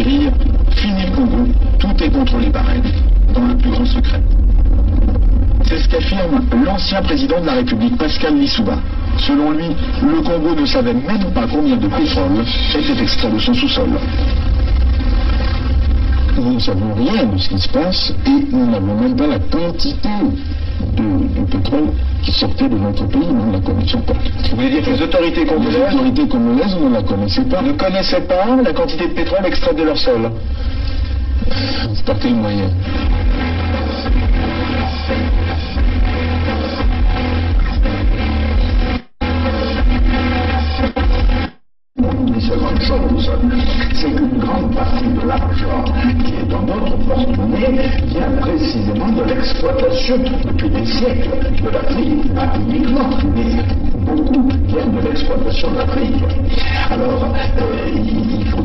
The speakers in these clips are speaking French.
grille, fini le Congo, tout est contrôlé par elle, dans le plus grand secret. C'est ce qu'affirme l'ancien président de la République, Pascal Lissouba. Selon lui, le Congo ne savait même pas combien de pétrole était extrait de son sous-sol. Nous ne savons rien de ce qui se passe et nous n'avons même pas la quantité de pétrole qui sortait de notre pays, nous ne la connaissions pas. Vous voulez dire que les autorités congolaises ne la connaissaient pas. Ne connaissaient pas la quantité de pétrole extraite de leur sol. Par quel moyen? Une seconde chose, c'est qu'une grande partie de l'argent qui est dans notre porte-monnaie vient précisément de l'exploitation depuis des siècles de l'Afrique, pas uniquement, mais beaucoup viennent de l'exploitation de l'Afrique. Alors, il faut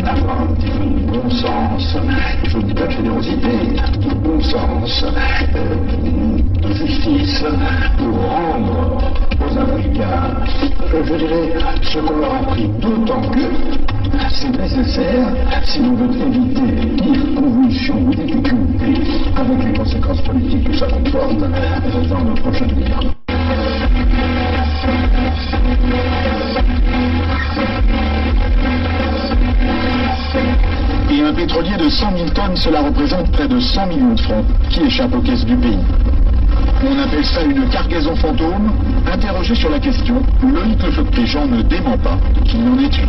avoir un petit peu de bon sens, il faut pas de générosité, de bon sens, de justice pour rendre aux Africains, je dirais, ce qu'on leur a pris, d'autant que c'est nécessaire si l'on veut éviter les pires convulsions ou difficultés avec les conséquences politiques que ça comporte dans le prochain guerre. Et un pétrolier de 100 000 tonnes, cela représente près de 100 millions de francs qui échappent aux caisses du pays. On appelle ça une cargaison fantôme. Interrogé sur la question, Loïc Lefebvre-Péjean ne dément pas qu'il n'en est une.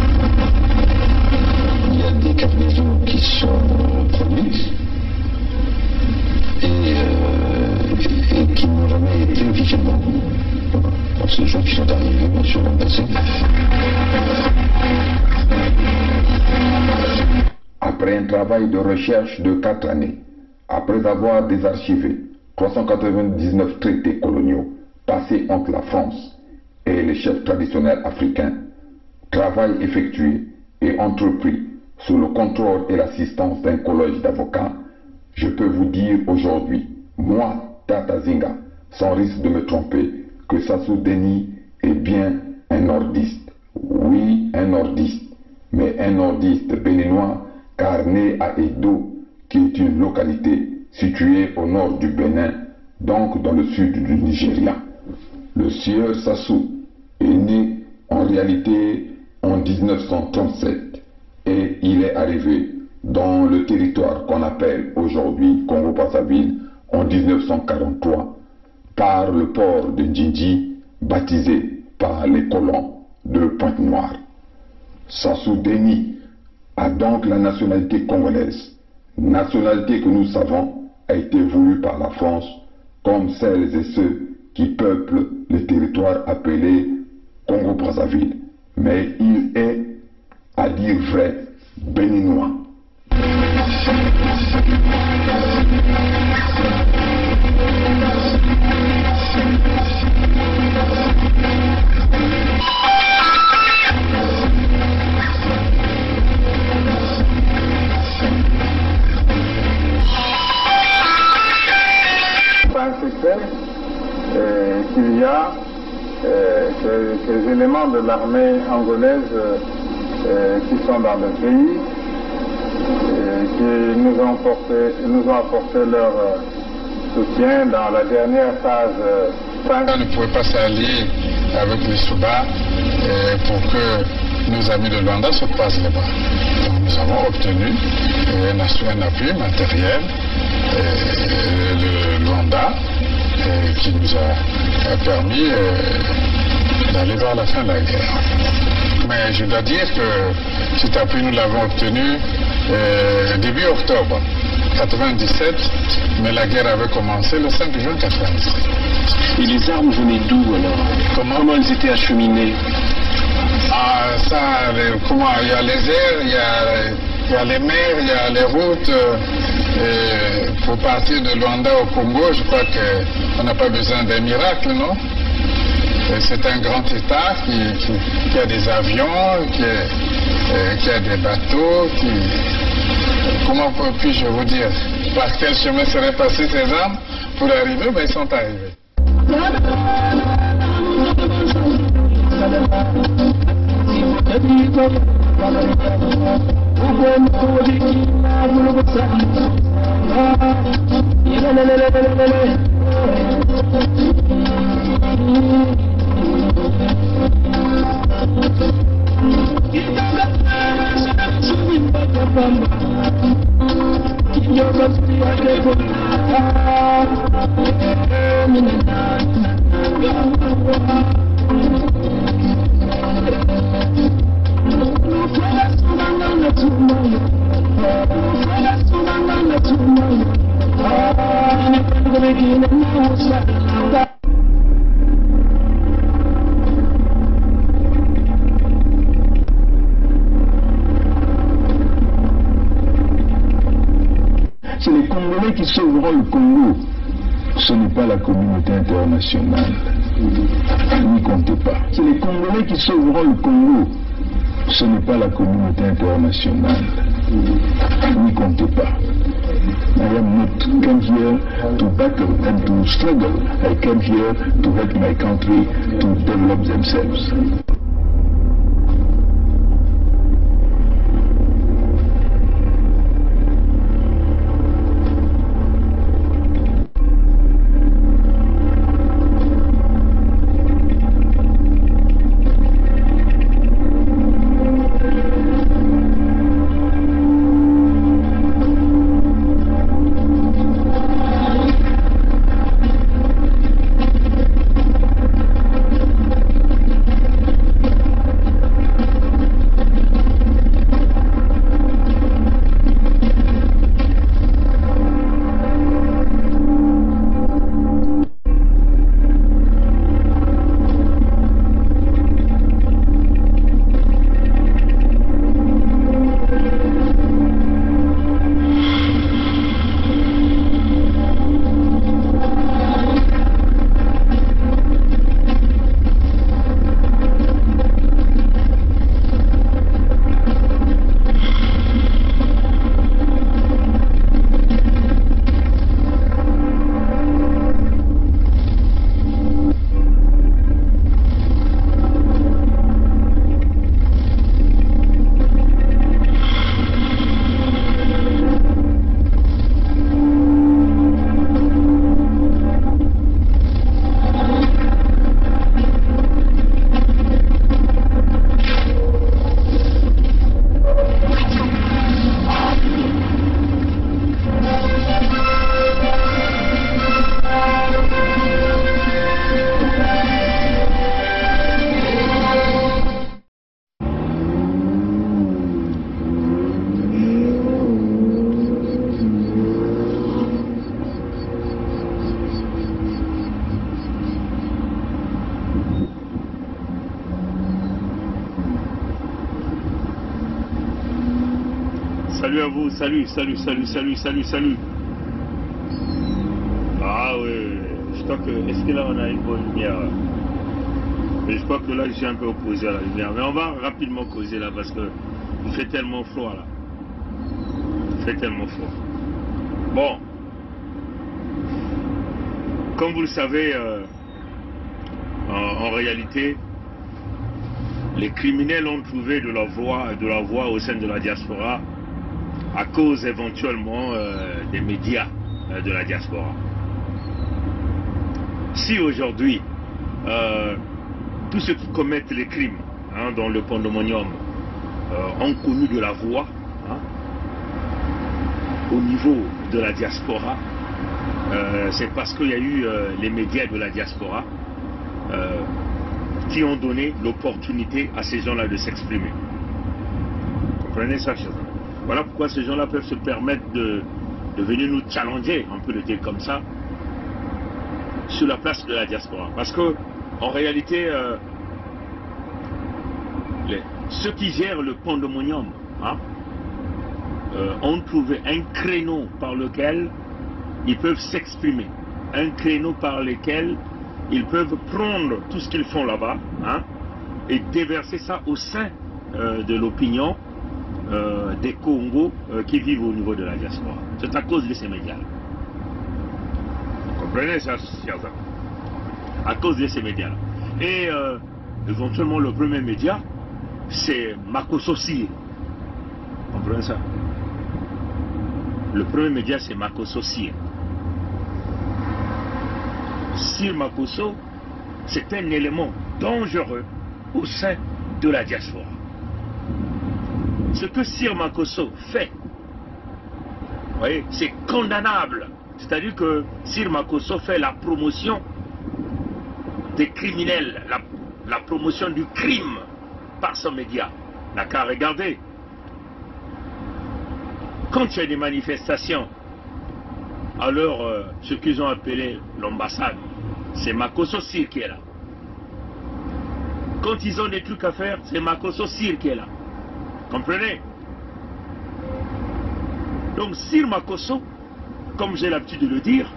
Il y a des cargaisons qui sont produites et qui n'ont jamais été officiellement. Alors, c'est des gens qui sont arrivés, bien sûr, dans le passé. Après un travail de recherche de 4 années, après avoir désarchivé 399 traités coloniaux passés entre la France et les chefs traditionnels africains, travail effectué et entrepris sous le contrôle et l'assistance d'un collège d'avocats, je peux vous dire aujourd'hui, moi, Tata Zinga, sans risque de me tromper, que Sassou Deni est bien un nordiste. Oui, un nordiste, mais un nordiste béninois, car né à Edo, qui est une localité située au nord du Bénin, donc dans le sud du Nigeria. Le sieur Sassou est né en réalité en 1937 et il est arrivé dans le territoire qu'on appelle aujourd'hui Congo-Brazzaville en 1943 par le port de Ndjindji baptisé par les colons de Pointe-Noire. Sassou Deni a donc la nationalité congolaise, nationalité que nous savons a été voulue par la France comme celles et ceux qui peuplent les territoires appelés Congo-Brazzaville. Mais il est, à dire vrai, béninois. Qu'il y a des éléments de l'armée angolaise qui sont dans le pays, qui nous ont apporté leur soutien dans la dernière phase. On ne pouvait pas s'allier avec les Souba pour que nos amis de Luanda se passent là-bas. Donc nous avons obtenu un appui matériel de Luanda qui nous a permis d'aller vers la fin de la guerre. Mais je dois dire que cet appui, nous l'avons obtenu début octobre 1997, mais la guerre avait commencé le 5 juin 1997. Et les armes venaient d'où alors? Comment elles étaient acheminées? Ah, ça, il y a les airs, il y a les mers, il y a les routes. Pour partir de Luanda au Congo, je crois qu'on n'a pas besoin d'un miracle, non? C'est un grand État qui a des avions, qui a des bateaux, comment puis-je vous dire? Par quel chemin seraient passés ces armes pour arriver? Ben, ils sont arrivés. C'est les Congolais qui sauveront le Congo. Ce n'est pas la communauté internationale. N'y comptez pas. C'est les Congolais qui sauveront le Congo. Ce n'est pas la communauté internationale. N'y comptez pas. I am not come here to battle and to struggle. I came here to help my country to develop themselves. Salut à vous, salut. Ah oui, je crois que, est-ce que là on a une bonne lumière? Mais je crois que là je suis un peu opposé à la lumière. Mais on va rapidement causer là parce que il fait tellement froid là. Il fait tellement froid. Bon. Comme vous le savez, en réalité, les criminels ont trouvé de la voie au sein de la diaspora à cause éventuellement des médias de la diaspora. Si aujourd'hui, tous ceux qui commettent les crimes dans le pandémonium ont connu de la voix au niveau de la diaspora, c'est parce qu'il y a eu les médias de la diaspora qui ont donné l'opportunité à ces gens-là de s'exprimer. Vous comprenez ça, chers amis? Voilà pourquoi ces gens-là peuvent se permettre de venir nous challenger, on peut le dire comme ça, sur la place de la diaspora. Parce que, en réalité, ceux qui gèrent le pandémonium ont trouvé un créneau par lequel ils peuvent s'exprimer, un créneau par lequel ils peuvent prendre tout ce qu'ils font là-bas et déverser ça au sein de l'opinion des Congos qui vivent au niveau de la diaspora. C'est à cause de ces médias. Vous comprenez ça, chers amis? À cause de ces médias. Et éventuellement le premier média, c'est Makosossi. Comprenez ça? Le premier média, c'est Makosso Cyr. Cyr Makosso, c'est un élément dangereux au sein de la diaspora. Ce que Cyr Makosso fait, vous voyez, c'est condamnable. C'est-à-dire que Cyr Makosso fait la promotion des criminels, la promotion du crime par son média. N'a qu'à regarder. Quand il y a des manifestations, alors ce qu'ils ont appelé l'ambassade, c'est Makosso Cyr qui est là. Quand ils ont des trucs à faire, c'est Makosso Cyr qui est là. Comprenez? Donc Cyr Makosso, comme j'ai l'habitude de le dire,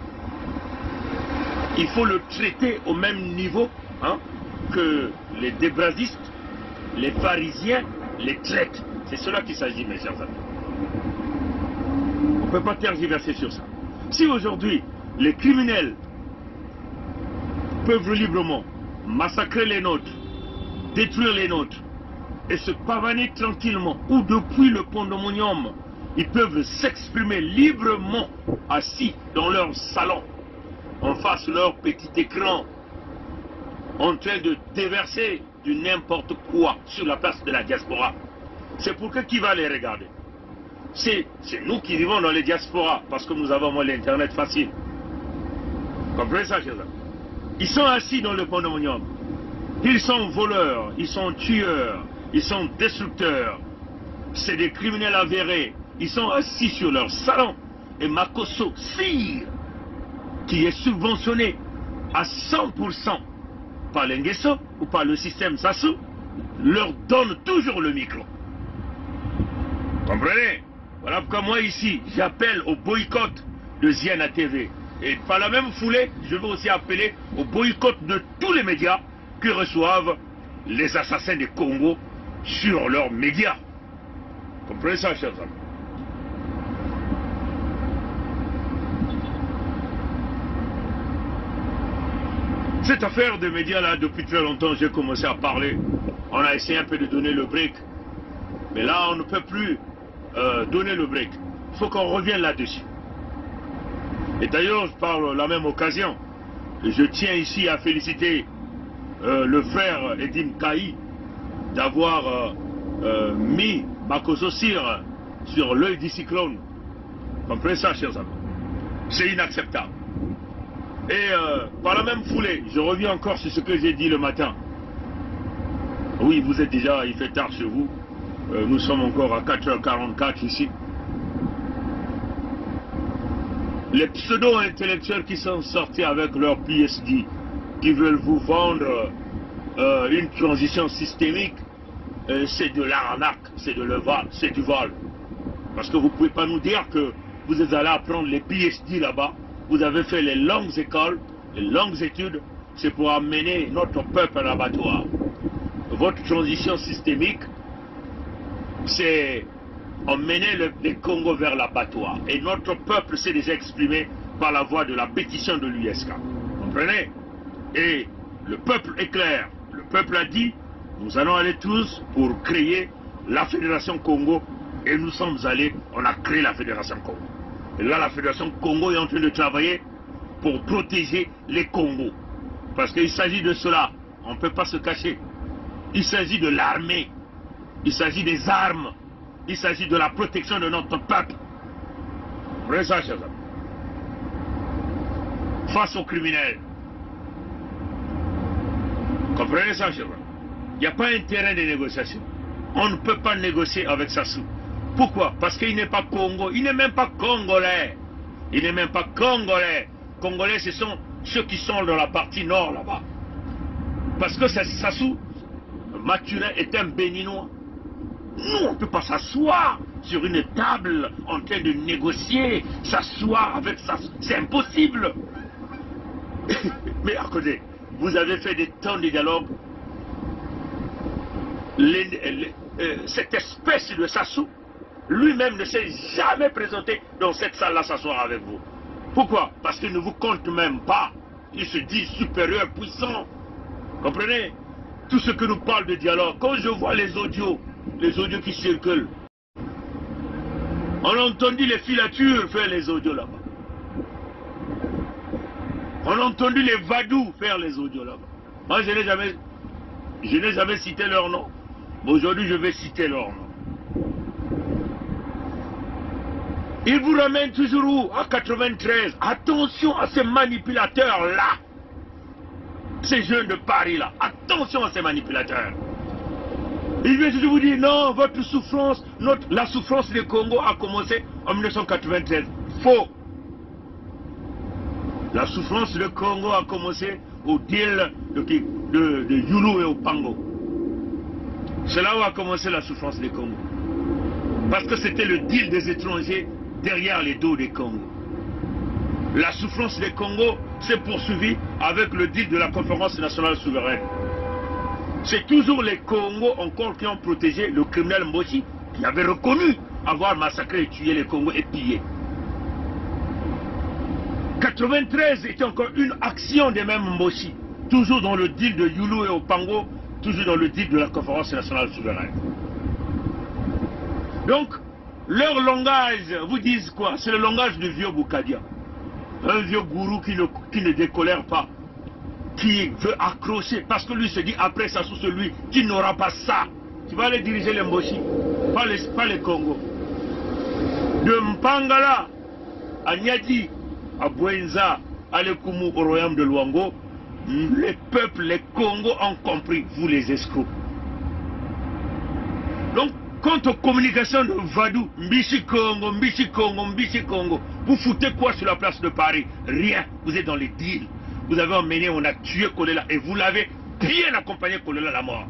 il faut le traiter au même niveau que les débrasistes, les pharisiens, les traites. C'est cela qu'il s'agit, mes chers amis. On ne peut pas tergiverser sur ça. Si aujourd'hui, les criminels peuvent librement massacrer les nôtres, détruire les nôtres, et se pavaner tranquillement, ou depuis le pandémonium, ils peuvent s'exprimer librement, assis dans leur salon, en face de leur petit écran, en train de déverser du n'importe quoi sur la place de la diaspora. C'est pourquoi qui va les regarder? C'est nous qui vivons dans les diasporas, parce que nous avons moins l'internet facile. Comprenez ça, chers amis? Ils sont assis dans le pandémonium. Ils sont voleurs, ils sont tueurs, ils sont destructeurs. C'est des criminels avérés. Ils sont assis sur leur salon. Et Makosso Cyr, qui est subventionné à 100% par l'Enguesso ou par le système Sassou, leur donne toujours le micro. Comprenez? Voilà pourquoi moi ici, j'appelle au boycott de Ziana TV. Et par la même foulée, je veux aussi appeler au boycott de tous les médias qui reçoivent les assassins du Congo sur leurs médias. Comprenez ça, chers amis? Cette affaire de médias-là, depuis très longtemps, j'ai commencé à parler. On a essayé un peu de donner le break. Mais là, on ne peut plus donner le break. Il faut qu'on revienne là-dessus. Et d'ailleurs, par la même occasion, je tiens ici à féliciter le frère Edim Kaï d'avoir mis Makosso Cyr sur l'œil du cyclone. Comprenez ça, chers amis? C'est inacceptable. Et par la même foulée, je reviens encore sur ce que j'ai dit le matin. Oui, vous êtes déjà, il fait tard chez vous. Nous sommes encore à 4h44 ici. Les pseudo-intellectuels qui sont sortis avec leur PSD, qui veulent vous vendre une transition systémique, c'est de l'arnaque, c'est de le vol, c'est du vol. Parce que vous ne pouvez pas nous dire que vous êtes allé apprendre les PSD là-bas, vous avez fait les longues écoles, les longues études, c'est pour amener notre peuple à l'abattoir. Votre transition systémique, c'est emmener le Congo vers l'abattoir. Et notre peuple s'est déjà exprimé par la voie de la pétition de l'USK. Comprenez? Et le peuple est clair. Le peuple a dit, nous allons aller tous pour créer la Fédération Congo. Et nous sommes allés, on a créé la Fédération Congo. Et là, la Fédération Congo est en train de travailler pour protéger les Congos. Parce qu'il s'agit de cela. On ne peut pas se cacher. Il s'agit de l'armée. Il s'agit des armes. Il s'agit de la protection de notre peuple. Vous voyez ça, chers amis? Face aux criminels. Comprenez ça, chers amis? Il n'y a pas un terrain de négociation. On ne peut pas négocier avec Sassou. Pourquoi? Parce qu'il n'est pas Congo. Il n'est même pas Congolais. Il n'est même pas Congolais. Congolais, ce sont ceux qui sont dans la partie nord, là-bas. Parce que Sassou, Mathurin, est un Béninois. Nous, on ne peut pas s'asseoir sur une table en train de négocier, s'asseoir avec ça. C'est impossible. Mais à côté, vous avez fait des temps de dialogue. Cette espèce de Sassou, lui-même ne s'est jamais présenté dans cette salle-là s'asseoir avec vous. Pourquoi? Parce qu'il ne vous compte même pas. Il se dit supérieur, puissant. Comprenez? Tout ce que nous parle de dialogue, quand je vois les audios qui circulent, On a entendu les filatures faire les audios là-bas. On a entendu les vadous faire les audios là-bas. Moi, je n'ai jamais cité leur nom. Mais aujourd'hui, je vais citer leur nom. Ils vous ramènent toujours où? À 93. Attention à ces manipulateurs-là. Ces jeunes de Paris-là. Attention à ces manipulateurs. Ils viennent toujours vous dire, non, votre souffrance, la souffrance du Congo a commencé en 1993. Faux. La souffrance du Congo a commencé au deal de Yulu et au Pango. C'est là où a commencé la souffrance des Congo. Parce que c'était le deal des étrangers derrière les dos des Congo. La souffrance des Congo s'est poursuivie avec le deal de la conférence nationale souveraine. C'est toujours les Congos encore qui ont protégé le criminel Mboshi, qui avait reconnu avoir massacré et tué les Congos et pillé. 93 était encore une action des mêmes Mboshi, toujours dans le deal de Yulu et Opango, toujours dans le deal de la conférence nationale souveraine. Donc, leur langage vous disent quoi? C'est le langage du vieux Boukadia. Un vieux gourou qui ne décolère pas, qui veut accrocher, parce que lui se dit après ça sous celui qui n'aura pas ça. Tu vas aller diriger les Mboshi, pas les Congo. De Mpangala à Nyadi, à Bouenza, à Lekumu, au royaume de Luango, les peuples, les Congos ont compris, vous les escrocs. Donc, quant aux communications de Vadou, Mbishi Congo, Mbishi Congo, Mbishi Congo, vous foutez quoi sur la place de Paris? Rien, vous êtes dans les deals. Vous avez emmené, on a tué Kolela et vous l'avez bien accompagné Kolela à la mort.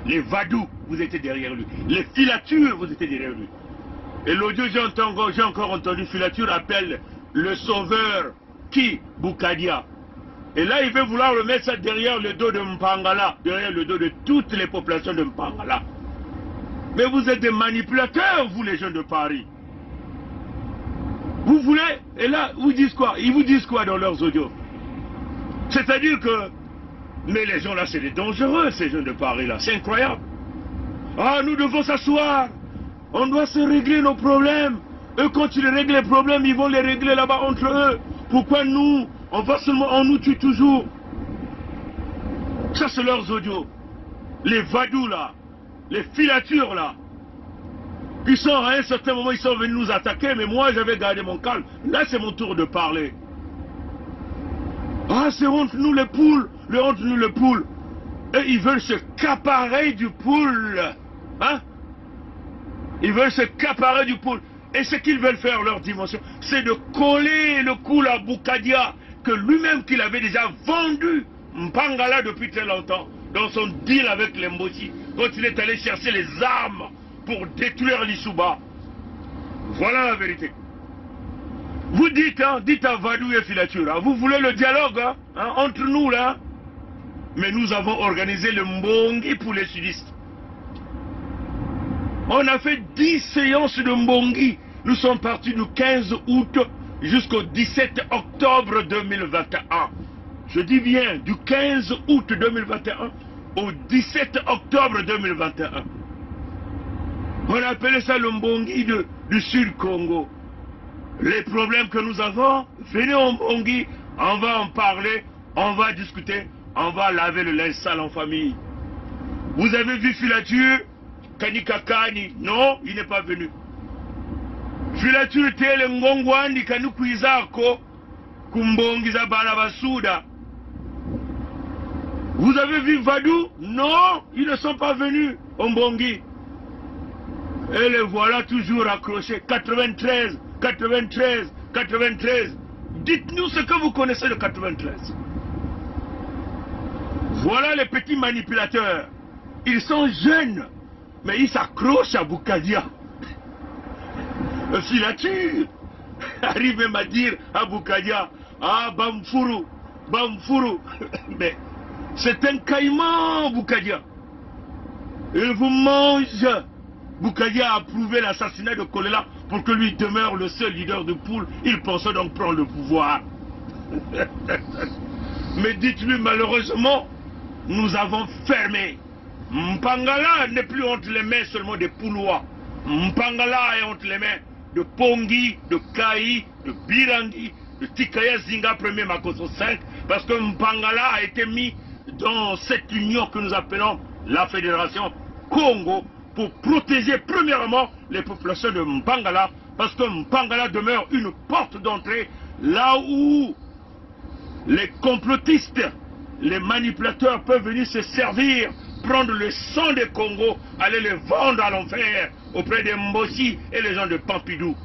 Les Vadou, vous étiez derrière lui. Les filatures, vous étiez derrière lui. Et l'audio, j'ai encore entendu, filature appelle le sauveur, qui? Boukadia. Et là, il veut vouloir remettre ça derrière le dos de Mpangala, derrière le dos de toutes les populations de Mpangala. Mais vous êtes des manipulateurs, vous les jeunes de Paris. Vous voulez, et là, vous disent quoi? Ils vous disent quoi dans leurs audios? C'est-à-dire que, mais les gens là, c'est des dangereux, ces jeunes de Paris là, c'est incroyable. Ah, nous devons s'asseoir, on doit se régler nos problèmes. Eux, quand ils règlent les problèmes, ils vont les régler là-bas entre eux. Pourquoi nous, on nous tue toujours? Ça, c'est leurs audios. Les vadous là, les filatures là, ils sont à un certain moment, ils sont venus nous attaquer, mais moi, j'avais gardé mon calme. Là, c'est mon tour de parler. Ah, c'est honte nous les poules, honte nous les poules. Et ils veulent se caparer du poule. Hein? Ils veulent se caparer du poule. Et ce qu'ils veulent faire, leur dimension, c'est de coller le cou à Boukadia, que lui-même qu'il avait déjà vendu Mpangala depuis très longtemps, dans son deal avec les Mboshi, quand il est allé chercher les armes pour détruire l'Issouba. Voilà la vérité. Vous dites, hein, dites à Vadou et Filature, hein, vous voulez le dialogue hein, entre nous là, mais nous avons organisé le Mbongi pour les sudistes. On a fait 10 séances de Mbongi. Nous sommes partis du 15 août jusqu'au 17 octobre 2021. Je dis bien, du 15 août 2021 au 17 octobre 2021. On a appelé ça le Mbongi du Sud Congo. Les problèmes que nous avons, venez au Mbongi, on va en parler, on va discuter, on va laver le linge sale en famille. Vous avez vu Filature? Kanikakani, non, il n'est pas venu. Filature tele ngongwandi kanukuizako kumbongiza balabasuda. Vous avez vu Vadou? Non, ils ne sont pas venus au Mbongi. Et les voilà toujours accrochés. 93, 93, 93. Dites-nous ce que vous connaissez de 93. Voilà les petits manipulateurs. Ils sont jeunes, mais ils s'accrochent à Boukadia. Filature arrive même à dire à Boukadia, ah Bamfourou, Bamfourou. Mais c'est un caïman, Boukadia. Il vous mange. Boukadia a approuvé l'assassinat de Kolela pour que lui demeure le seul leader de poule. Il pensait donc prendre le pouvoir. Mais dites-lui, malheureusement, nous avons fermé. Mpangala n'est plus entre les mains seulement des Poulois. Mpangala est entre les mains de Pongi, de Kai, de Birangi, de Tikaya Zinga 1er Makoso 5, parce que Mpangala a été mis dans cette union que nous appelons la Fédération Congo pour protéger premièrement les populations de Mpangala, parce que Mpangala demeure une porte d'entrée là où les complotistes, les manipulateurs peuvent venir se servir, prendre le sang des Congos, aller les vendre à l'enfer auprès des Mbossi et les gens de Pampidou.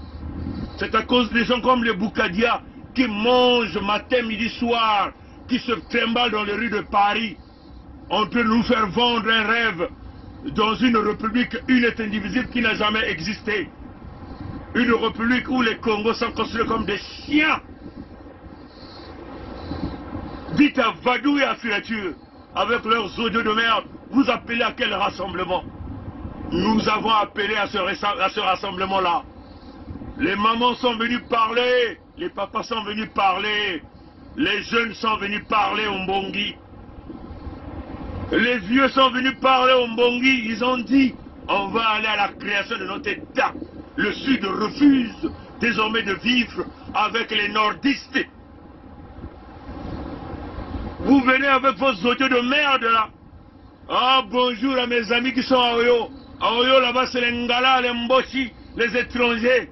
C'est à cause des gens comme les Boukadia qui mangent matin, midi, soir, qui se trimballent dans les rues de Paris, en train de nous faire vendre un rêve dans une république unique et indivisible qui n'a jamais existé. Une république où les Congos sont considérés comme des chiens. Dites à Vadou et à Filature, avec leurs audios de merde, vous appelez à quel rassemblement? Nous avons appelé à ce rassemblement-là. Les mamans sont venues parler, les papas sont venus parler, les jeunes sont venus parler au Mbongi. Les vieux sont venus parler au Mbongi, ils ont dit, on va aller à la création de notre État. Le Sud refuse désormais de vivre avec les nordistes. Vous venez avec vos audios de merde là. Ah, bonjour à mes amis qui sont à Oyo. À Oyo là-bas c'est les Ngala, les Mboshi, les étrangers.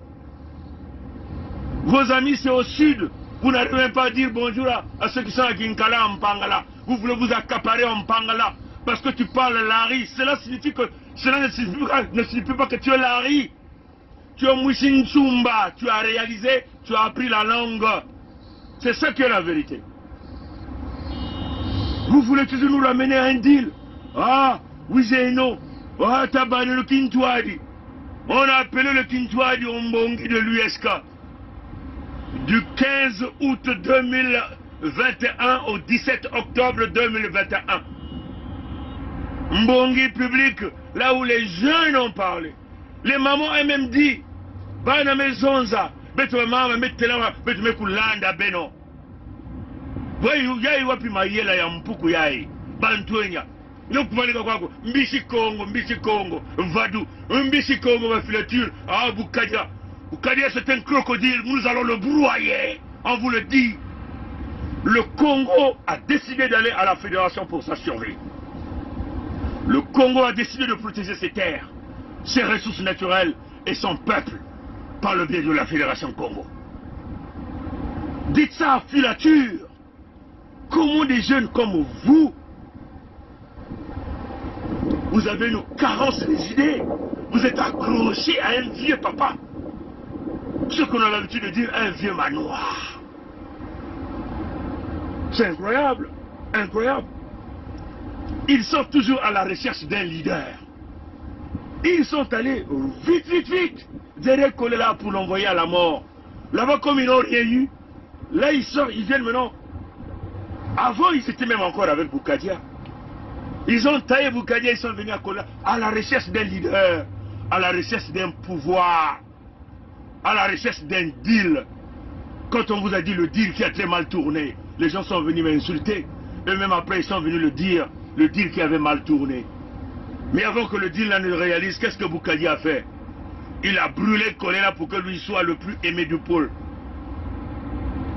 Vos amis c'est au sud. Vous n'arrivez même pas à dire bonjour à ceux qui sont à Ginkala, en Pangala. Vous voulez vous accaparer en Pangala parce que tu parles Lari. Cela signifie que cela ne signifie pas que tu es Lari. Tu es Moussing Tsumba. Tu as réalisé, tu as appris la langue. C'est ça qui est la vérité. Vous voulez toujours nous ramener à un deal. Ah, oui c'est non. Ah, t'as banni le Kintouadi. On a appelé le Kintouadi au Mbongi de l'USK. Du 15 août 2021 au 17 octobre 2021. Mbongi public, là où les jeunes ont parlé. Les mamans ont même dit, Bana Mezonza, Beto Mama, Metelama, Beto Mekulanda, Beno. Voyez, yai wapi mayela ya mpuku yai, Bantuenya. Nyokuvanika kwako, Mbisi Congo, Vadou, Mbisi Congo, ma filature, ah, Boukadia. Boukadia c'est un crocodile, nous allons le broyer, on vous le dit. Le Congo a décidé d'aller à la fédération pour sa survie. Le Congo a décidé de protéger ses terres, ses ressources naturelles et son peuple par le biais de la fédération Congo. Dites ça à filature. Comment des jeunes comme vous, vous avez une carence des idées, vous êtes accrochés à un vieux papa, ce qu'on a l'habitude de dire un vieux manoir. C'est incroyable, incroyable. Ils sont toujours à la recherche d'un leader. Ils sont allés vite, derrière Kolela pour l'envoyer à la mort. Là-bas, comme ils n'ont rien eu, là ils sortent, ils viennent maintenant. Avant, ils étaient même encore avec Boukadia. Ils ont taillé Boukadia, ils sont venus à Kolela à la recherche d'un leader, à la recherche d'un pouvoir, à la recherche d'un deal. Quand on vous a dit le deal qui a très mal tourné, les gens sont venus m'insulter. Eux-mêmes après, ils sont venus le dire, le deal qui avait mal tourné. Mais avant que le deal là ne réalise, qu'est-ce que Boukadia a fait? Il a brûlé Kolela pour que lui soit le plus aimé du pôle.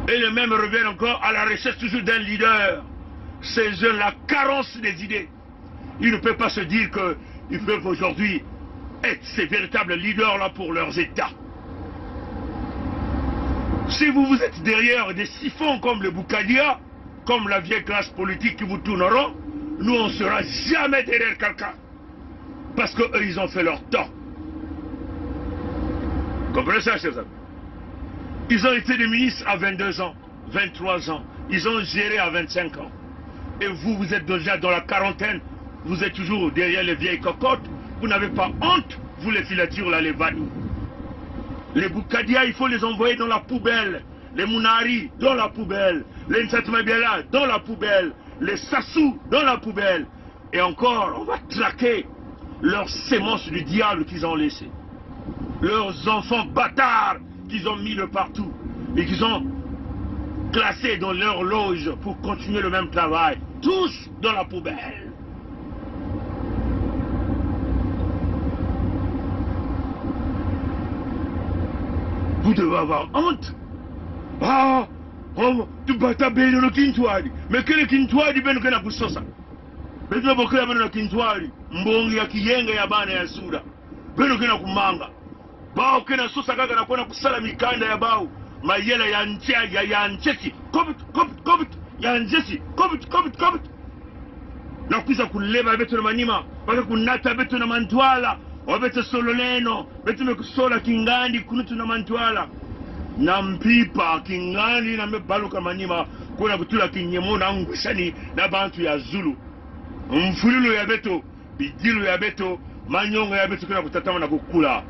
Et les mêmes reviennent encore à la recherche toujours d'un leader. Ces jeunes, la carence des idées. Ils ne peuvent pas se dire qu'ils peuvent aujourd'hui être ces véritables leaders-là pour leurs États. Si vous êtes derrière des siphons comme le Boukadia, comme la vieille classe politique qui vous tourneront, nous on ne sera jamais derrière quelqu'un. Parce qu'eux, ils ont fait leur temps. Comprenez ça, chers amis? Ils ont été des ministres à 22 ans, 23 ans. Ils ont géré à 25 ans. Et vous, vous êtes déjà dans la quarantaine. Vous êtes toujours derrière les vieilles cocottes. Vous n'avez pas honte, vous les filatures là, les vanous. Les Boukadia, il faut les envoyer dans la poubelle. Les Mounari, dans la poubelle. Les Nsatmabiala, dans la poubelle. Les Sassou, dans la poubelle. Et encore, on va traquer leurs sémences du diable qu'ils ont laissées. Leurs enfants bâtards qu'ils ont mis de partout. Et qu'ils ont classés dans leur loge pour continuer le même travail. Tous dans la poubelle. vous devez avoir honte. Ah, oh, tu bata beno no kintwali. Mais quel kintwali beno kana kusosa. Beno bokela beno no kintwali. Mbongi ya kiyenga ya bana ya sura. Beno kana kumanga. Bao kena sosa kaka na kuona kusala mikanda ya bao. Mayela ya ntia ya nchesi. Covid ya nchesi. Covid. Na kuza kuleba beto na manima. Baka kunata beto na mantwala. Wabete solo neno. Beto mekusola kingandi kunutu na mantwala. Na mpipa kingani na mebaluka manima kuna kutula kinyemona ngusani na bantu ya Zulu mfululu ya beto bigilu ya beto manyongo ya beto kuna kutatama na kukula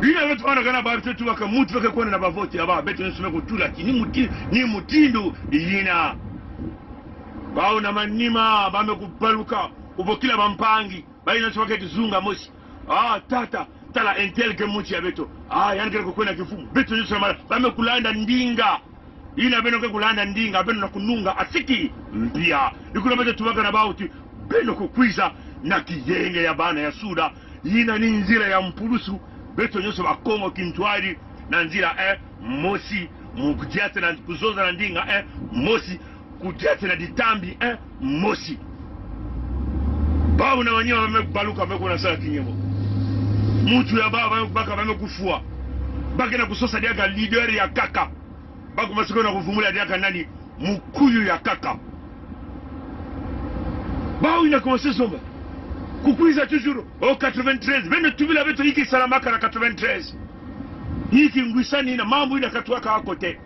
ina beto wana kana ba beto waka mutu waka kuona na bavoti ya ba beto nsume kutula ni mutindu yina bao na manima bame kubaluka ubokila bampangi baina chwake kizunga moshi tata tala intelke muchi ya beto yani kile kukwena kifumu beto nyuso mara bame kulanda ndinga ina beno ke kulanda ndinga beno na kununga asiki mpia ikula beto tuwaka na bauti beno kukwiza na kiyenge ya bana ya suda ina ni nzira ya mpulusu beto nyuso wa Kongo kintwari na nzira mosi mukujate na kuzoza na ndinga mosi kujate na ditambi mosi babu na wanyewa wamekubaluka wamekuna saa kinyemo mutu ya baba baka wamekufua baka na kusosa diaka leader ya kaka baka masiko na kuvumula diaka nani mukuyu ya kaka bao ina commencé somba kukuiza toujours au 93 beno tubila beto hiki salamaka na 93 hiki ngwisani na mambo ina katuaka akote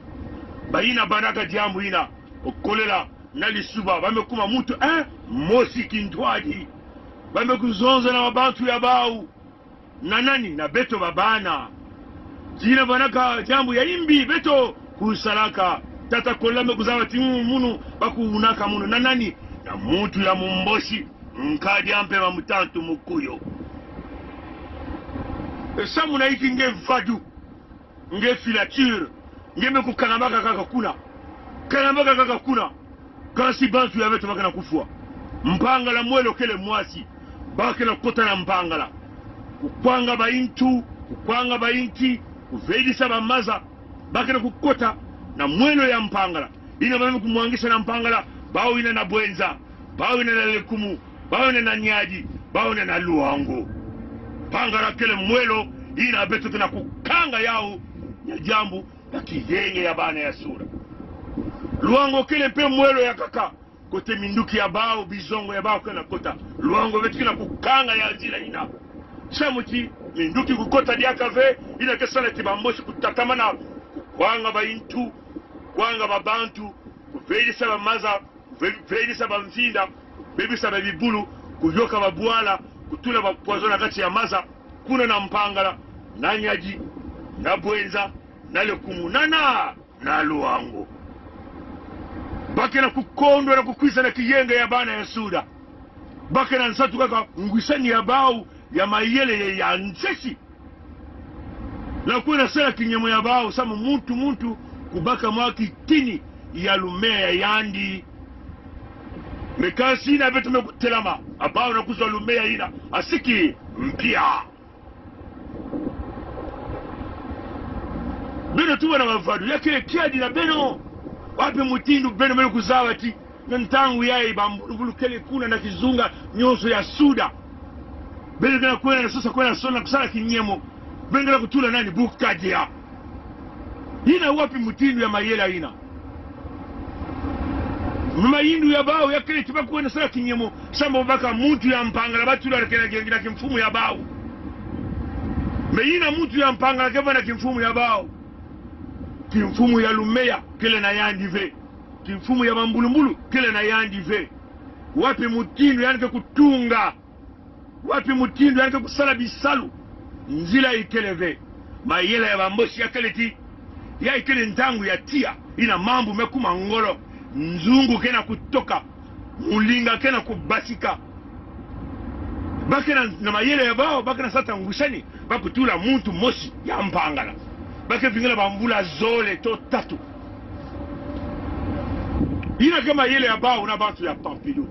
baina banaka jambo ina okolela na lisuba wamekuma mutu mosi kintwadi wamekuzonza na wabantu ya bau na nani na beto babana jina banaka jambo ya imbi beto kusalaka tata kolame kuzawa timu munu baku unaka munu na nani na mutu ya mumboshi mkadi ampe wa mutantu mukuyo samu na hiki nge vadu nge filature nge meku kanambaka kaka kuna kasi bantu ya beto baka na kufua mpangala mwelo kele mwasi baka na kota na mpangala kukwanga bainti kuvedisa bamaza bakena kukota na mwelo ya mpangala ina mame kumwangisha na mpangala bao ina na bwenza bao ina na lekumu bao ina na nyaji bao ina na luango pangala kele mwelo ina beto kena kukanga yao ya jambu ya kiyenge ya bana ya sura luango kele mpe mwelo ya kaka kote minduki ya bao bizongo ya bao kena kota luango beto kena kukanga ya zila ina chamuti minduki kukota diaka ve ina kesana tibamboshi kutatama na kukwanga baintu kwanga babantu kuvedisa bamaza kuvedisa bamfinda bebisa babibulu kuyoka babwala kutula bapozo na kati ya maza kuna na mpangala na nyaji na bwenza na lekumunana na luango bake na kukondwa na kukwisa na kiyenga ya bana ya suda bake na nsatu kaka ngwisani ya bau ya mayele ya nchesi na kuena sela kinyemo ya bao samu muntu kubaka mwaki tini ya lumea ya yandi mekasi ina betu mekutelama abao na kuzwa lumea ina asiki mpia beno tuwa na wavadu ya kile kiadi na beno wape mutindu beno mene kuzawati na ntangu ya ibambulu kele kuna na kizunga nyoso ya suda beno kena kuena na sasa kuena sona kusala kinyemo beno kena kutula nani bukajia ina wapi mutindu ya mayela ina mayindu ya bao ya kile tiba kuena sala kinyemo samba baka mutu ya mpangala batula na kimfumu ya bao meina mutu ya mpangala keva na kimfumu ya bao kimfumu ya lumea kile na yandi ve kimfumu ya mambulumbulu kile na yandi ve wapi mutindu yanike kutunga wapi mutindu yanike kusala bisalu nzila ikeleve mayela ya bamboshi ya keleti ya ikele ntangu ya tia ina mambu mekuma ngolo nzungu kena kutoka mulinga kena kubasika bakena na mayela ya bao bakena sata ngushani bakutula muntu moshi ya mpangala bake vingela bambula zole to tatu ina kama yele ya bao na bantu ya Pampidou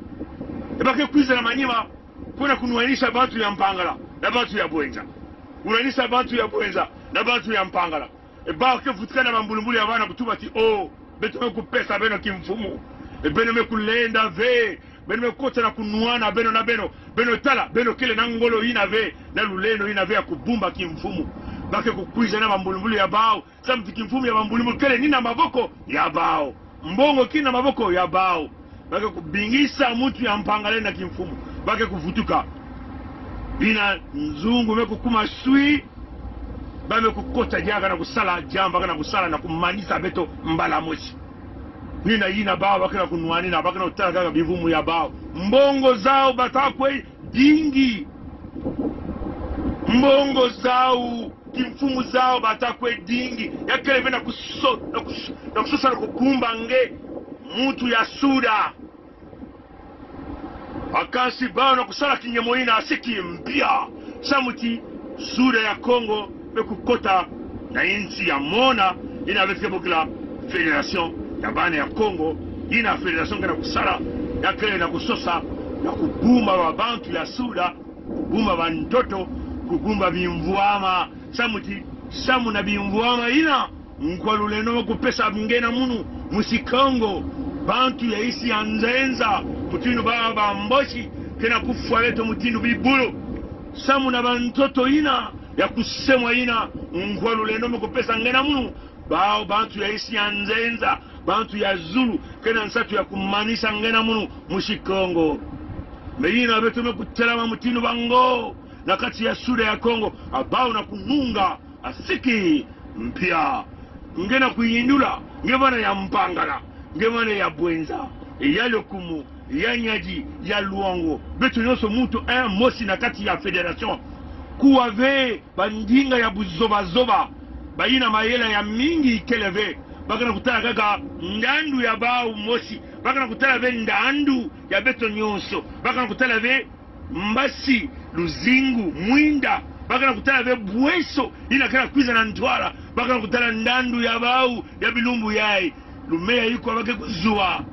bake kuiza na manyima kuna kunuanisha bantu ya mpangala na bantu ya bwenza unanisha bantu ya bwenza na bantu ya mpangala ba ke futikana bambulumbulu ya bana kutuba ti oh beto me kupesa beno kimfumu beno me kulenda ve beno me kota na kunuana beno na beno tala beno kile na ngolo ina ve na luleno ina ve ya kubumba kimfumu bake kukwiza na bambulumbulu ya bao samti kimfumu ya bambulumbulu kile nina maboko ya bao mbongo kina maboko ya bao bake kubingisa mtu ya mpangala na kimfumu bake kuvutuka bina nzungu me kukuma sui bame kukota jaga na kusala jamba kana kusala na kumanisa beto mbala moshi nina yina bao bakana kunwani na bakana utaka bivumu ya bao mbongo zao batakwe dingi mbongo zao kimfumu zao batakwe dingi yakele vena kusosa na kukumba nge mutu ya suda akasi bao na kusala kinyemoina asiki mpia samuti suda ya Kongo kukota na inchi ya mona ina avec bokila fédération ya bana ya Kongo ina fédération kana kusala ya kile na kusosa na kubumba wa bantu ya suda kubumba bantoto kubumba bimvuama samuti samu na bimvuama ina nkwaluleno kupesa ngena munu musikongo bantu ya isi ya nzenza mutinu baba mboshi kena kufwa leto mutinu bibulo samu na bantoto ina ya kusemwa ina ngwaluleno mukupesa ngena munu bao bantu ya isi ya nzenza bantu ya Zulu kena nsatu ya kumanisha ngena munu mushikongo meina betu mekutelama mutinu bango na kati ya suda ya Kongo abao na kununga asiki mpia ngena kuyindula ngebana ya mpangala ngebana ya bwenza ya lokumu ya nyaji ya luongo betu nyoso mutu mosi na kati ya fédération kuwave bandinga ya buzoba baina mayela ya mingi keleve bakana kutala kaka ndandu ya bao mosi bakana kutala ve ndandu ya beto nyonso bakana kutala ve mbasi luzingu mwinda bakana kutala ve bweso ina kana kwiza na ntwala bakana kutala ndandu ya bao ya bilumbu yai lumea yuko abake kuzua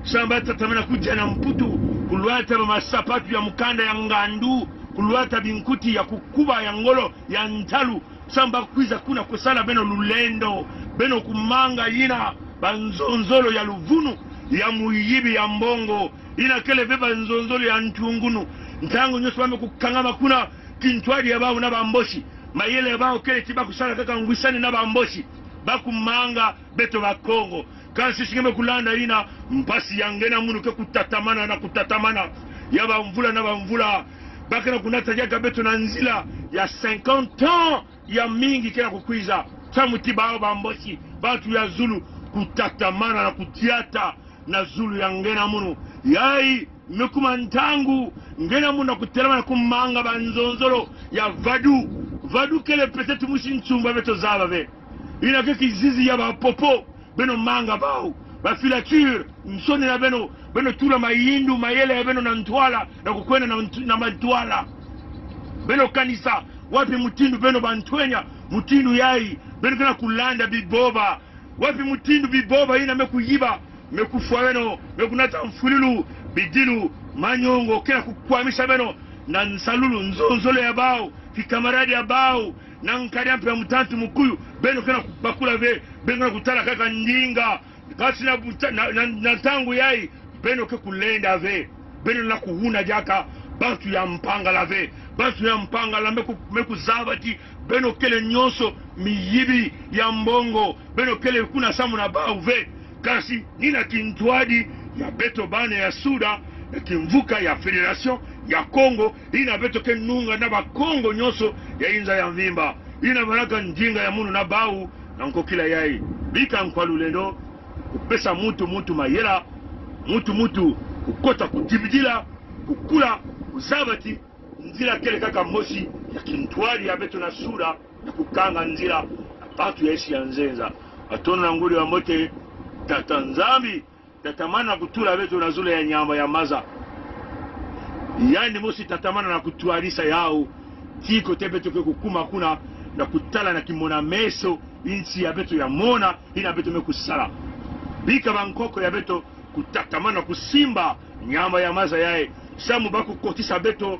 shamba tatamana kuja na mputu kulwata masapatu ya mukanda ya ngandu kulwata binkuti ya kukuba ya ngolo ya ntalu samba kwiza kuna kusala beno lulendo beno kumanga yina banzonzolo ya luvunu ya muyibi ya mbongo ina kele beba nzonzolo ya ntungunu ntango nyoso bame kukangama kuna kintwadi ya bao na bamboshi mayele ya bao kele tiba kusala kaka ngwisani na bamboshi bakumanga beto ba Kongo kasi shingeme kulanda ina mpasi yangena munu ke kutatamana na kutatamana ya bamvula na bamvula bakana kunata jaga beto na nzila ya 50 ans ya mingi kena kukwiza tamuti bao bamboshi batu ya Zulu kutatamana na kutiata na Zulu ya ngena munu yai mekuma ntangu ngena munu na kutelama na kumanga banzonzolo ya vadu kele peut-être mushi ntsumba beto zaba be ina ke kizizi ya bapopo beno manga bao bafilature nsone na beno tula mayindu mayele ya beno na ntwala na kukwena na matwala beno kanisa wapi mutindu beno bantwenya mutindu yai beno kana kulanda biboba wapi mutindu biboba ina mekuyiba mekufwa beno mekunata mfululu bidilu manyongo kena kukwamisha beno na nsalulu nzonzole ya bao kikamaradi ya bao na nkari ampe ya mutantu mukuyu beno kena bakula ve beno kana kutala kaka ndinga kasi na tangu yai beno ke kulenda ve beno na kuhuna jaka bantu ya mpangala ve bantu ya mpangala meku zabati beno kele nyonso miyibi ya mbongo beno kele kuna samu na bao ve kasi nina kintwadi ya beto bane ya suda na kimvuka ya fédération ya Kongo ina beto ke nunga na ba Kongo nyonso ya inza ya mvimba ina baraka njinga ya munu na bau na nkokila yai bika nkwalulendo kupesa mutu mayela mutu kukota kutibidila kukula uzabati nzila kele kaka moshi ya kintwali ya beto na sura na kukanga nzila na patu ya isi ya nzenza atono na nguli wa mote tata nzambi tatamana kutula beto na zule ya nyamba ya maza yani mosi tatamana na kutualisa yao tiko tebeto ke kukuma kuna na kutala na kimona meso inchi ya beto ya mona ina beto mekusala bika bankoko ya beto kutatamana kusimba nyama ya maza yae samu baku kotisa beto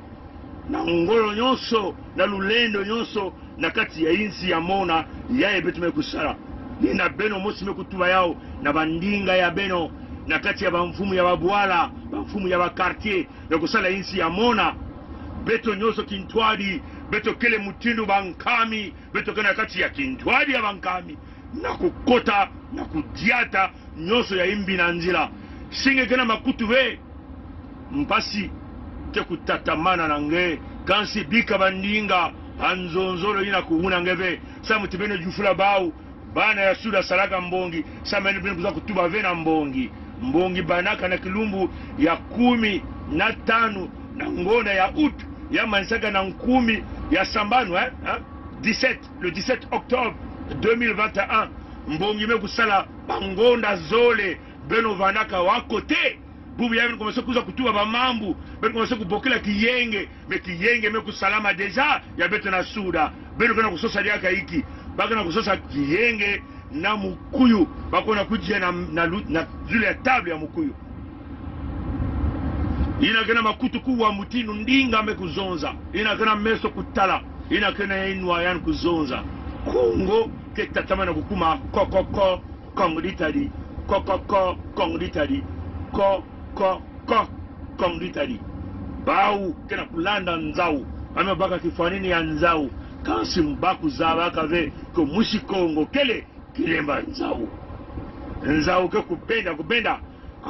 na ngolo nyonso na lulendo nyonso na kati ya insi ya mona yaye betume kusala ina beno mosime kutuba yao na bandinga ya beno na kati ya bamfumu ya babwala bamfumu ya bakartier ya kusala insi ya mona beto nyoso kintwadi beto kele mutindu bankami beto kena kati ya kintwadi ya bankami na kukota na kudiata nyoso ya imbi na nzila singe kena makutu we mpasi te kutatamana na nge kansi bika bandinga anzonzolo ina kuhuna ngeve sa mutibene jufula bau bana ya suda salaka mbongi sa mene bine kuza kutuba vena mbongi banaka na kilumbu ya 15 na ngona ya août ya mansaka na 10 ya sambanu le 17 octobre 2021 mbongi me kusala bangonda zole beno vanaka wakote bubu ya commencé kuza kutuba ba mambu beno commencé kubokela kiyenge me kiyenge me kusalama deja ya beto na suda beno kana kusosa yaka hiki baka na kusosa kiyenge na mukuyu bako na kujia na zile ya table ya mukuyu ina kana makutu kuwa mutinu ndinga me kuzonza ina kana meso kutala ina kana inwa yan kuzonza Kongo ke tatamana kukuma kokoko kongritari kokoko kongritari ko kongritari bau kena kulanda nzau ame baka kifanini ya nzau kansi mbaku zaba kave ko mushi Kongo kele kilemba nzau ke kupenda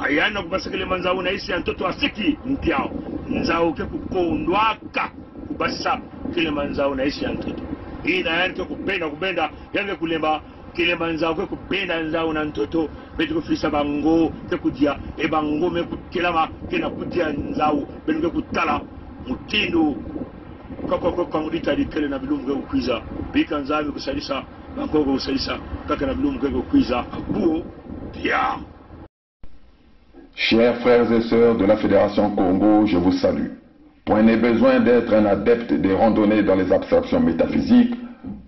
ayana kubasa kilemba nzau na isi ya mtoto asiki mpiao nzau ke kukondwaka kubasa kilemba nzau na isi ya mtoto ina yani ke kupenda yange kulemba kilemba nzau ke kupenda nzau na mtoto betu kufisa bango ke kudia e bango me kukelama kena kudia nzau betu ke kutala mutindo koko kongita dikele na bilumge ukwiza bika nzami kusalisa bango kusalisa kaka na bilumge ukwiza buo dia. Chers frères et sœurs de la Fédération Congo, je vous salue. Point n'est besoin d'être un adepte des randonnées dans les abstractions métaphysiques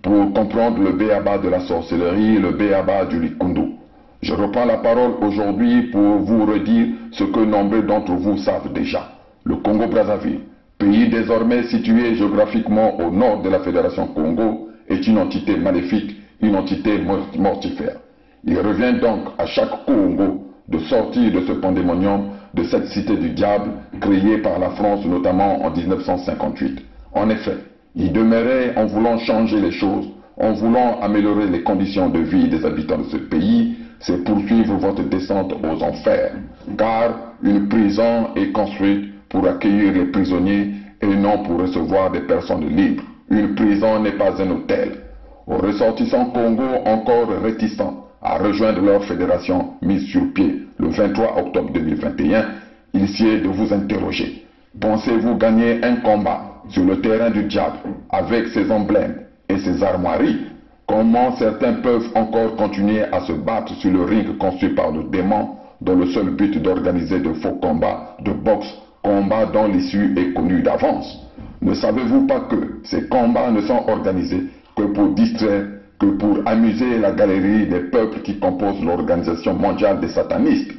pour comprendre le béaba de la sorcellerie et le béaba du likundu. Je reprends la parole aujourd'hui pour vous redire ce que nombreux d'entre vous savent déjà. Le Congo-Brazzaville, pays désormais situé géographiquement au nord de la Fédération Congo, est une entité maléfique, une entité mortifère. Il revient donc à chaque Congo de sortir de ce pandémonium, de cette cité du diable créée par la France notamment en 1958. En effet, il demeurait en voulant changer les choses, en voulant améliorer les conditions de vie des habitants de ce pays, c'est poursuivre votre descente aux enfers, car une prison est construite pour accueillir les prisonniers et non pour recevoir des personnes libres. Une prison n'est pas un hôtel. Aux ressortissants Congo encore réticents à rejoindre leur fédération mise sur pied le 23 octobre 2021, il sied de vous interroger. Pensez-vous gagner un combat sur le terrain du diable avec ses emblèmes et ses armoiries? Comment certains peuvent encore continuer à se battre sur le ring construit par le démon dans le seul but d'organiser de faux combats de boxe, combats dont l'issue est connue d'avance? Ne savez-vous pas que ces combats ne sont organisés que pour distraire, que pour amuser la galerie des peuples qui composent l'organisation mondiale des satanistes?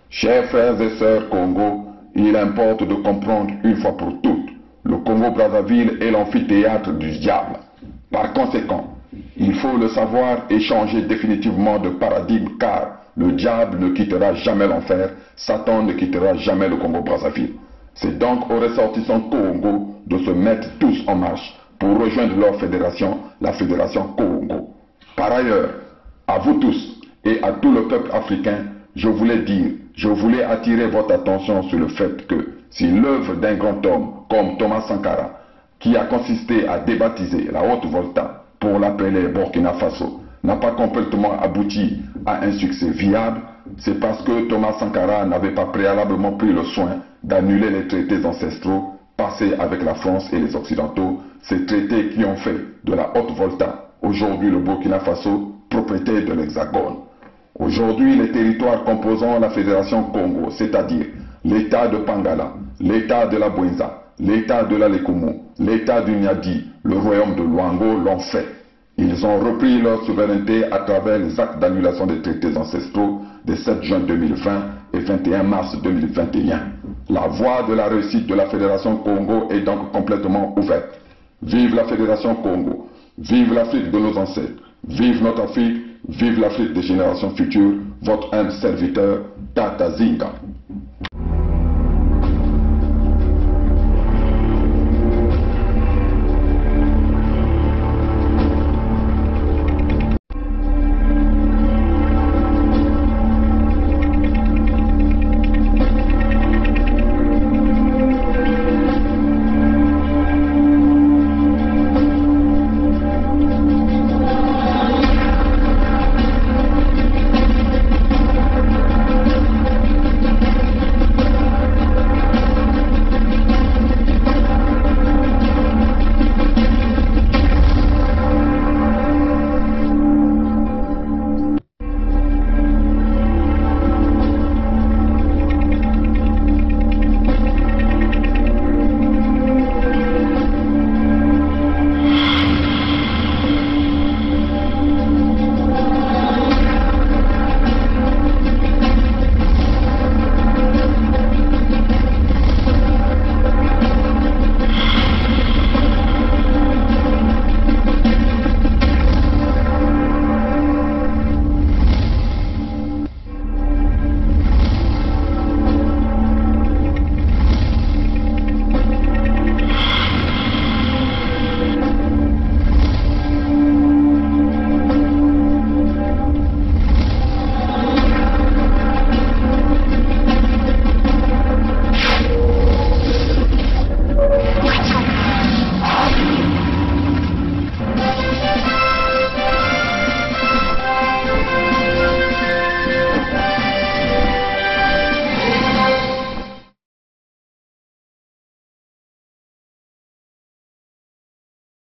Chers frères et sœurs Congo, il importe de comprendre une fois pour toutes, le Congo-Brazzaville est l'amphithéâtre du diable. Par conséquent, il faut le savoir et changer définitivement de paradigme, car le diable ne quittera jamais l'enfer, Satan ne quittera jamais le Congo-Brazzaville. C'est donc aux ressortissants Congo de se mettre tous en marche pour rejoindre leur fédération, la Fédération Congo. Par ailleurs, à vous tous et à tout le peuple africain, je voulais attirer votre attention sur le fait que si l'œuvre d'un grand homme comme Thomas Sankara, qui a consisté à débaptiser la Haute-Volta pour l'appeler Burkina Faso, n'a pas complètement abouti à un succès viable, c'est parce que Thomas Sankara n'avait pas préalablement pris le soin d'annuler les traités ancestraux passés avec la France et les Occidentaux, ces traités qui ont fait de la Haute-Volta, aujourd'hui le Burkina Faso, propriété de l'Hexagone. Aujourd'hui, les territoires composant la Fédération Congo, c'est-à-dire l'État de Pangala, l'État de la Bouenza, l'État de la Lekumu, l'État du Niadi, le royaume de Luango l'ont fait. Ils ont repris leur souveraineté à travers les actes d'annulation des traités ancestraux des 7 juin 2020 et 21 mars 2021. La voie de la réussite de la Fédération Congo est donc complètement ouverte. Vive la Fédération Congo! Vive l'Afrique de nos ancêtres. Vive notre Afrique. Vive l'Afrique des générations futures. Votre humble serviteur, Tata Zinga.